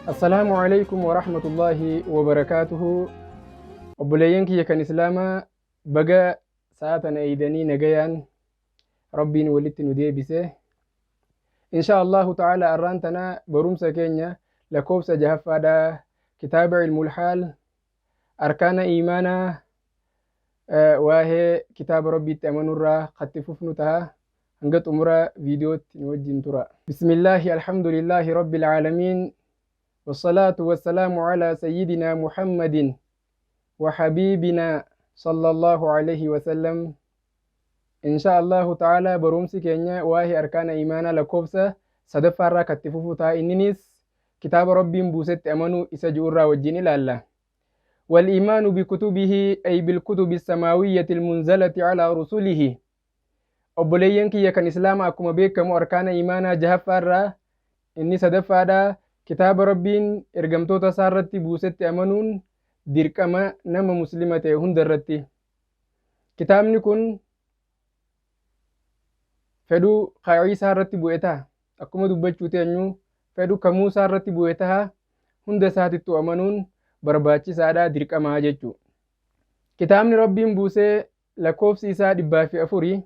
السلام عليكم ورحمة الله وبركاته. أبولينك يكن إسلاما بقى ساعتنا إيداني نجيان ربي ولدت ندي بسه إن شاء الله تعالى أرانتنا برومسا كينيا لكوبسا جهفادا كتاب علم الحال أركان إيمانا وهي كتاب ربي تأمنورا خطفوفنتها هنقط أمورا فيديوت نوجين ترى. بسم الله الحمد لله رب العالمين والصلاة والسلام على سيدنا محمد وحبيبنا صلى الله عليه وسلم. إن شاء الله تعالى برومسي كينيا واهي أركان إيمانا لكوبسا صدفارا كتفوفتا إنينيس كتاب ربي بوست أمنو إسجورا وجيني لالله. والإيمان بكتبه أي بالكتب السماوية المنزلة على رسله. أبوليين كي يكن إسلام أكما بيكم أركان إيمانا جهفارا إني صدفادا كتاب ربين إرغمتوتا سارتي بوست أمنون dirqama nama muslima ta'e hundarratti. Kitaabni kun fedhuu Iisaa irratti bu'etaa akkuma dubbachuu teenyu fedhuu Muusaa irratti bu'etaa hunda isaatittu amanuun barbaachisaadha dirqamaa jechuu. Kitaabni Rabbiin buusee lakkoofsi isaa 400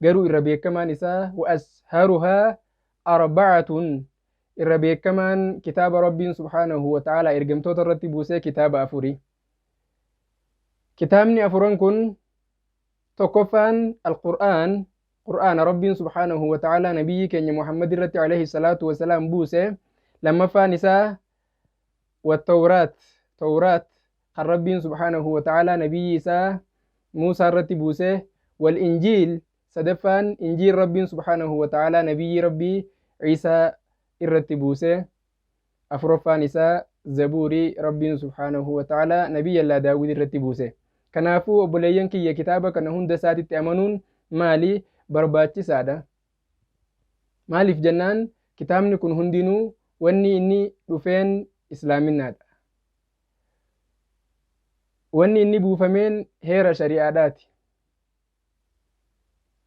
garuu irra beekamaan isaa wa'asharuhaa arba'atun irra beekamaan kitaaba Rabbiin subhaanahu wa ta'ala ergamtoota irratti buusee kitaaba 4. Kitaabni 4 kun tokkoffaan Al-Qur'aan Qur'aana Rabbiin subhaanahu wa ta'ala nabiyyi keenya Muhammad irratti alayhi salaatu wa salaam buuse. Lammaffaan isaa Tawraat kan Rabbiin subhaanahu wa ta'ala nabiyyi isaa Muusaa irratti buuse. Wal Injiil sadaffaan Injiil Rabbiin subhaanahu wa ta'ala nabiyyi Rabbii Iisaa irratti buuse. Afuraffaan isaa Zabuurii Rabbiin subhaanahu wa ta'ala nabiyya Allah Daawud irratti buuse. Kanaafuu obboleeyyan kiyya kitaaba kana hunda isaatitti amanuun maali barbaachisaadha. Maaliif jennaan kitaabni kun hundinuu wanni inni dhufeen islaaminaadha. Wanni inni buufameen heera shari'aadhaati.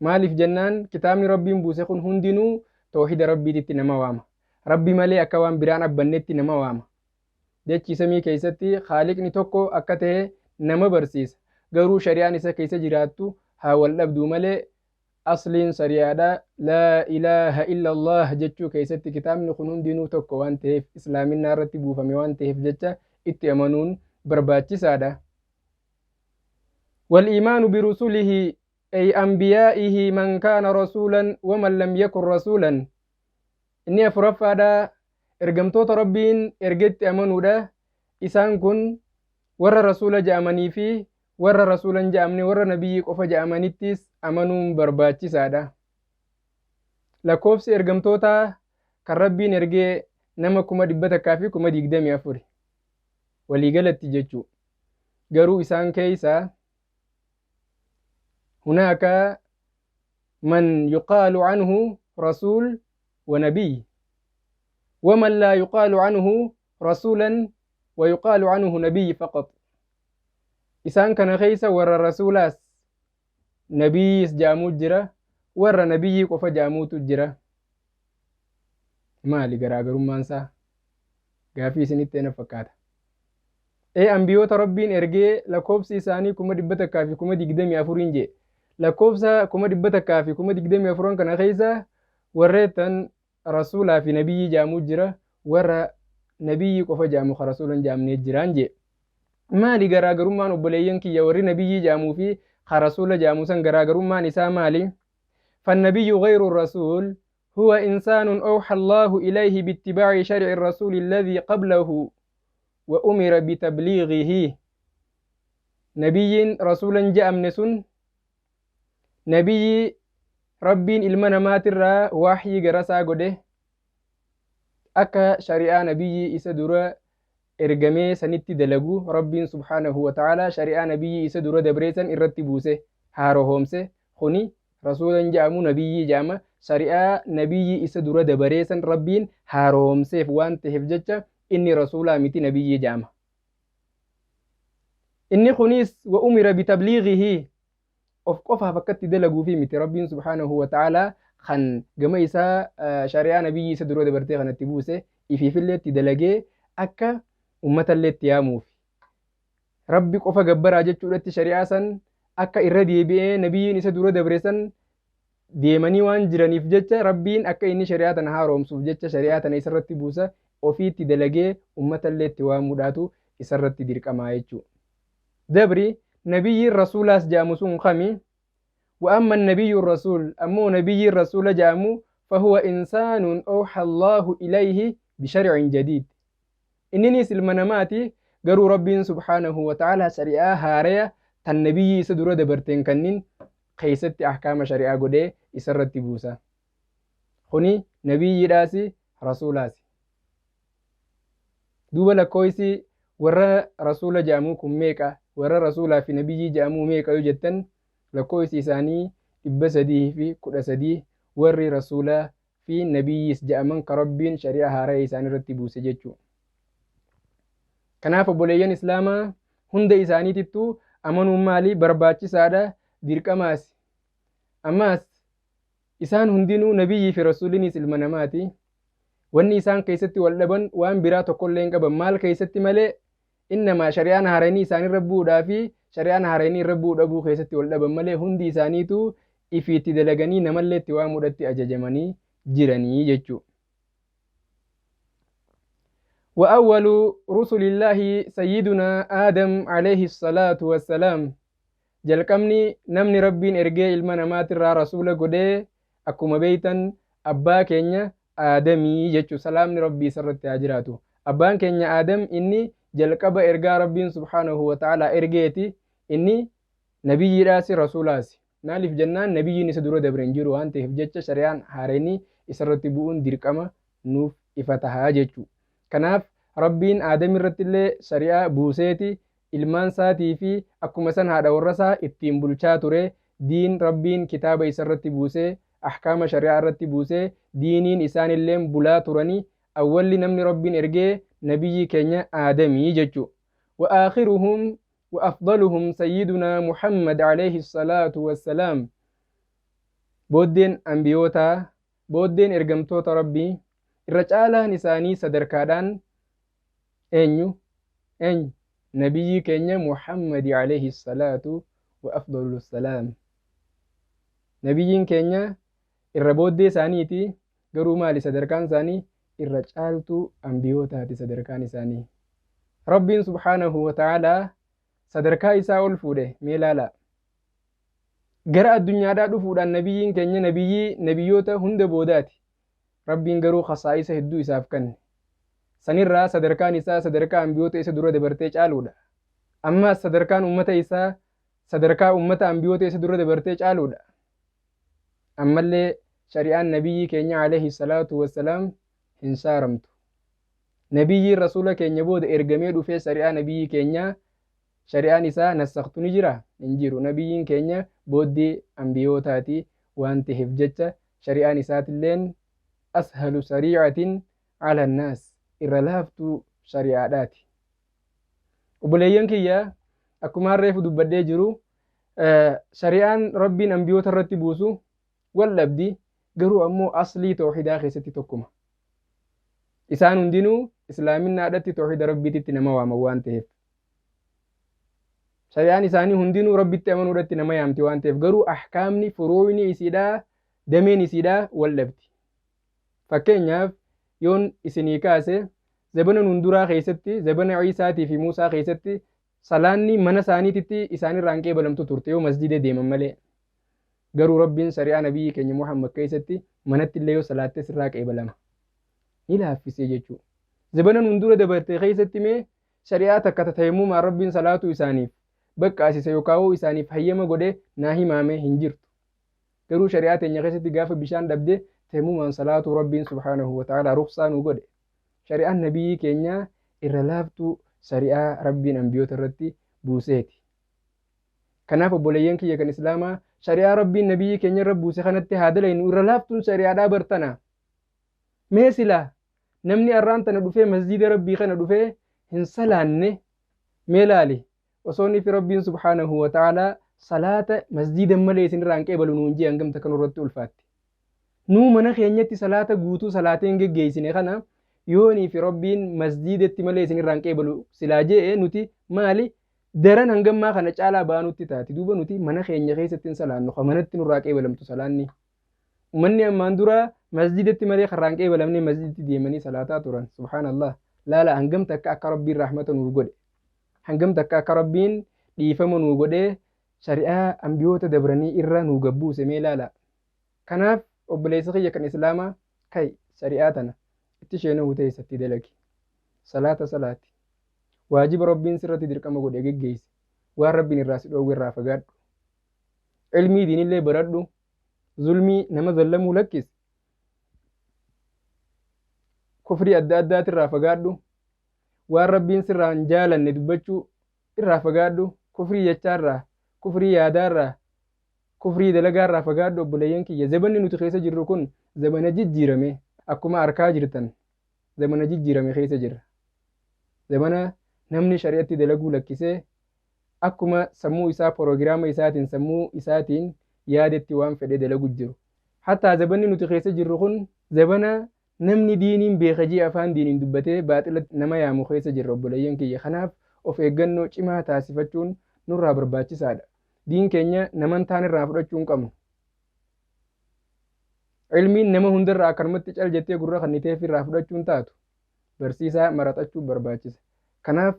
Maaliif jennaan kitaabni Rabbiin buuse kun hundinuu tawhiida Rabbiitti nama waama. Rabbi malee akka waan biraan abbannetti nama waama. Dachii samii keessatti Haaliqni tokko akka ta'e nama barsiisa. Garuu shari'aan isa keessa jiraattu haa wal dhabduu malee asliin shari'aadha. Laa ilaaha illallah jechuu keessatti kitaabni kun hundinuu tokko waan ta'eef islaaminaa irratti buufame waan ta'eef jecha itti amanuun barbaachisaadha. Wal iimaanu birusulihi ay anbiyaa'ihi man kaana rasuulan waman lam yakun rasuulan. Inni afuraffaadha ergamtoota Rabbiin ergetti amanuudha. Isaan kun warra rasuula ja'amanii fi warra rasuulan ja'amne warra nabiyyi qofa ja'amanittis amanuun barbaachisaadha. Lakkoofsi ergamtoota kan Rabbiin ergee nama 124 waliigalatti jechuu. Garuu isaan keeysa hunaaka man yuqaalu anhu rasuul ونبي ومن لا يقال عنه رسولا ويقال عنه نبي فقط. إسان كان خيسا ور رسولاس نبي جامو جرا ور نبي قف جامو تجرا مالي غراغر مانسا غافي سنتين فكاتا. اي انبيوت ربين ارجي لكوبس إساني كما دبتا كافي كما ديقدمي افورين جي لكوبسا كما دبتا كافي كما ديقدمي افورين كان خيسا وريتن رسولا في نبي جامو جرا ورا نبي قف جامو خرسولا جامني جران جي مالي غراغرمان وبليين كي يوري نبي جامو في خرسولا جامو سن غراغرمان نساء مالي. فالنبي غير الرسول هو إنسان أوحى الله إليه باتباع شرع الرسول الذي قبله وأمر بتبليغه. نبي رسولا جامن سن نبي Rabbiin ilma namaatirraa waahii garasaa godhe akka shari'aa nabiyyi isa dura ergamee sanitti dalagu Rabbiin subhaanahu wa ta'ala shari'aa nabiyyi isa dura dabreessan irratti buuse haaroomse. Kuni rasuulan ja'amu nabiyyi ja'ama. Shari'aa nabiyyi isa dura dabreessan Rabbiin haaroomseef waan ta'eef jecha inni rasuulaa miti nabiyyi ja'ama. Inni kunis wa umira bitabliighihi of qofaaf akkatti dalaguu fi miti Rabbiin subhaanahu wa ta'ala kan gama isaa shari'aa nabiyyi isa dura dabartee kanatti buuse ifiifillee itti dalagee akka ummatallee itti yaamuuf rabbi qofa gabbaraa jechuudhatti shari'aa san akka irra deebi'ee nabiyyiin isa dura dabre san deemanii waan jiraniif jecha rabbiin akka inni shari'aa tana haaromsuuf jecha shari'aa tana isarratti buusa ofiitti dalagee ummatallee itti waamuudhaatu isarratti dirqamaa jechuudha. Dabri nabiyyiin rasuulaas jaamu sun kami وأما النبي الرسول أمو نبي الرسول جامو فهو إنسان أوحى الله إليه بشرع جديد إنني سلمنماتي قروا ربي سبحانه وتعالى شريعة هارية تنبي سدور دبرتين كنين قيست أحكام شريعة قده إسرت تبوسا خني نبي راسي رسولاسي دوبلا كويسي ورا رسول جاموكم ميكا ورا رسولا في نبي جامو ميكا يجتن لكويسي ساني إبسديه في كل سديه وري رسولا في نبي جامن كربين شريعة هارية إساني رتبوسا جتشو kanaaf obboleeyyan islaamaa hunda isaaniitittu amanummaali barbaachisaadha dirqamaas ammaas isaan hundinuu nabiyyii fi rasuulinis ilma namaati wanni isaan keessatti wal dhaban waan biraa tokkollee hin qaban maal keessatti malee innamaa shari'aan haaranii isaanirra bu'uudhaa fi shari'aan haaranii irra bu'uu dhabuu keessatti wal dhaban malee hundi isaaniitu ifiitti dalaganii namallee itti waamuudhatti ajajamanii jiranii jechuu. وأول رسل الله سيدنا آدم عليه الصلاة والسلام جلقمني نمني ربين إرجاء المنامات الرا رسول قده أكما بيتا أبا كينيا آدمي جتشو سلام ربي سرت تاجراته أبان كينيا آدم إني جلقب إرجاء ربين سبحانه وتعالى إرجيتي إني نبي راسي رسولاسي نالف جنان نبي نسدور دبرنجيرو أنت هفجتش شريان هاريني إسرت بؤون ديركما نوف إفتها جتشو kanaaf rabbiin aadam irrattillee shari'aa buuseeti ilmaan isaatii fi akkuma san haadha warrasaa ittiin bulchaa ture diin rabbiin kitaaba isarratti buusee ahkaama shari'aa irratti buusee diiniin isaanillee bulaa turanii awwalli namni rabbiin ergee nabiyyi keenya aadamii jechuu وآخرهم وأفضلهم سيدنا محمد عليه الصلاة والسلام بودين أنبيوتا بودين إرقمتوتا ربي الرجالة نساني صدركادان أنيو نبي كينيا محمد عليه الصلاة وأفضل السلام نبي كينيا الربود سانيتي قروما لصدركان ساني الرجالة أنبيوتا صدركان ساني رب سبحانه وتعالى صدركا إساء الفوده ميلالا قرأ الدنيا دا دفودا نبي كينيا نبيوتا هند بوداتي rabbiin garuu khasaa'isa hedduu isaaf kenne sanirraa sadarkaan isaa sadarkaa ambiyoota isa dura dabartee caaluudha ammaas sadarkaan ummata isaa sadarkaa ummata ambiyoota isa dura dabartee caaluudha ammallee shari'aan nabiyyi keenya alayhi salaatu wassalaam hin saaramtu nabiyyiin rasuula keenya booda ergamee dhufee shari'aa nabiyyi keenya shari'aan isaa nassaktu ni jira hin jiru nabiyyiin keenya booddee ambiyootaati waan ta'eef jecha shari'aan isaatilleen أسهل سريعة على الناس إرلافتو شريعاتي وبليان كيا أكما ريف دبدي جرو شريعان ربي أنبيوت الرتبوسو واللبدي قروا أمو أصلي توحيدا خيستي توكما إسان دينو إسلامين نادتي توحيد ربي تتنما واموان تهف شريعان إساني هندينو ربي تأمنو رتي نما يامتي وان تهف قروا أحكامني فروعني إسيدا دمين إسيدا واللبدي fakkeenyaaf yoon isinii kaase zabana hunduraa keessatti zabana Ciisaatii fi Muusaa keessatti salaanni mana isaaniititti isaanirraan qeebalamtu turte yoo masjida deeman malee garuu rabbiin shari'aa nabiyyi keenya Muhammad keessatti manatti illee yoo salaatte sirraa qeebalama ni laaffisee jechuudha zabana hundura dabarte keessatti mee shari'aa takka tataymumaa rabbiin salaatu isaaniif baqqaasise yookaan isaaniif hayyama godhe naa himaame hin jirtu garuu shari'aa teenya keessatti gaafa bishaan dhabde تيموما صلاة ربي سبحانه وتعالى رخصان وقد شريعة النبي كينيا إرلافتو شريعة ربي أنبيوت الرتي بوسيتي كناف بوليين كي يكن إسلاما شريعة ربي النبي كينيا رب بوسي خانت هذا لين إرلافتو شريعة برتنا ميسلا نمني أران تندفع مسجد ربي خانا دفع هنسلان ميلالي وصوني في ربي سبحانه وتعالى صلاة مسجد مليسين رانكي بلونونجي أنكم تكنوا رتو الفاتي nuu mana keenyatti salaata guutuu salaateen geggeessine kana yoonii fi rabbiin masjiidatti malee isinirraan qeebalu silaa jee nuti maali daran hangammaa kana caalaa baanutti taati duuba nuti mana keenya keessatti hin salaannu manatti nurraa qeebalamtu salaanni. Uummanni ammaan dura masjiidatti malee karraan qeebalamne masjiidatti deemanii salaataa turan subhaanallah. Laala hangam takka akka rabbiin rahmata nuu godhe hangam takka akka rabbiin dhiifama nuu godhee shari'aa ambiyoota dabranii irra nuu gabbuuse mee laala. Kanaaf obboleessa kiyya kan islaamaa kai shari'aa tana itti sheenuu teessatti dalagi salaata salaati waajiba rabbiin sirratti dirqama godhe geggeessi waan rabbiin irraa si dhoowwe irraa fagaadhu ilmii diinillee baradhu zulmii nama zallamuu lakkis kufrii adda addaati irraa fagaadhu waan rabbiin sirraan jaalanne dubbachuu irraa fagaadhu kufrii jechaarraa kufrii yaadaarraa kufrii dalagaarraa fagaadhu obboleeyyan kiyya zabanni nuti keessa jirru kun zamana jijjiirame akkuma arkaa jirtan zamana jijjiirame keessa jirra zamana namni shari'atti dalaguu lakkisee akkuma sammuu isaa proogiraama isaatiin sammuu isaatiin yaadetti waan fedhe dalagu jiru hatta zabanni nuti keessa jirru kun zabana namni diiniin beekajii afaan diiniin dubbatee baaxilatti nama yaamu keessa jirra obboleeyyan kiyya kanaaf of eeggannoo cimaa taasifachuun nurraa barbaachisaadha diin keenya namantaan irraa fudhachuu hin qabnu ilmiin nama hundarraa akkanumatti cal jettee gurra kanniteef irraa fudhachuun taatu barsiisaa maraxachuu barbaachisa kanaaf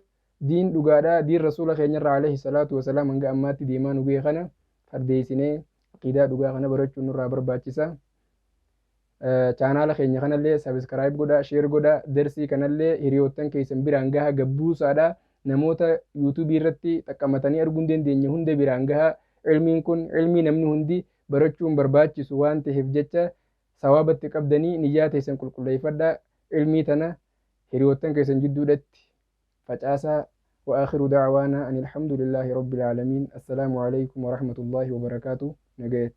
diin dhugaadhaa diin rasuula keenyarraa alayhi salaatu wasalaam hanga ammaatti deemaa nu ga'e kana fardeessinee aqiidaa dhugaa kana barachuun nurraa barbaachisa chaanaala keenya kanallee sabiskaraayib godhaa sheer godhaa darsii kanallee hiriyoottan keessan biraan gaha gabbuusaadha namoota yuutuubii irratti xaqqamatanii arguu hin dandeenye hunda biraan gaha ilmiin kun ilmii namni hundi barachuun barbaachisu waan ta'eef jecha sawaabatti qabdanii niyyaa teessan qulqulleeffadhaa ilmii tana hiriyoottan keessan jidduudhatti facaasaa وآخر دعوانا أن الحمد لله رب العالمين السلام عليكم ورحمة الله وبركاته نجاة